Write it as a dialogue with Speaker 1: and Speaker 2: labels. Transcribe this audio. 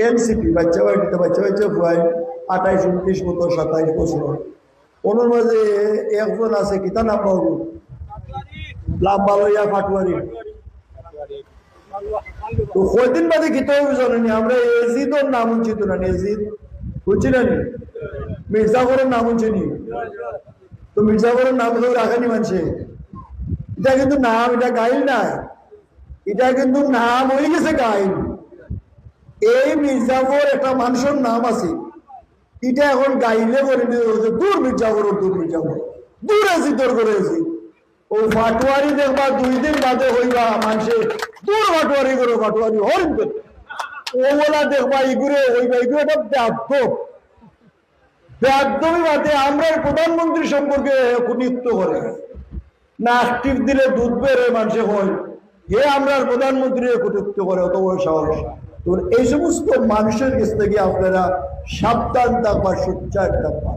Speaker 1: NCP বাচ্চা বাচ্চা ভুয়াই 28, 29 বছর 27 বছর ওনার মাঝে একজন আছে কিতা নাম বাবু লাম্বা লইয়া ফাটুয়ারি তো কয়দিন বাদে কিতা হবে জানেনি আমরা এজিদর নাম উঞ্চিত না এজিদ বুঝছি না মির্জাফরের নাম উঞ্চিনি তো মির্জাফরের নাম তো রাখেনি মানছে এটা কিন্তু নাম এটা গাইল নাই এটা কিন্তু নাম হয়ে গেছে গাইল এই মির্জাফর একটা মানুষের নাম আছে এটা এখন গাইলে করে দূর মির্জাফর দূর আছি তোর করে আছি ও ফাটুয়ারি দেখবা 2 দিন বাদে হইবা মানুষে দূর ফাটুয়ারি করো ফাটুয়ারি হরিণ ও বলা দেখবা ইগুরে হইবা ইগুলো একটা ব্যাধবি বাদে আমরা প্রধানমন্ত্রী সম্পর্কে কুনিত্ব করে না অ্যাক্টিভ দিলে দুধ বেড়ে মানুষে হয় হে আমরা প্রধানমন্ত্রী কুনিত্ব করে অত বড় সাহস তো এই সমস্ত মানুষের কাছ থেকে আপনারা সাবধান থাকবা সোচ্চার থাকবা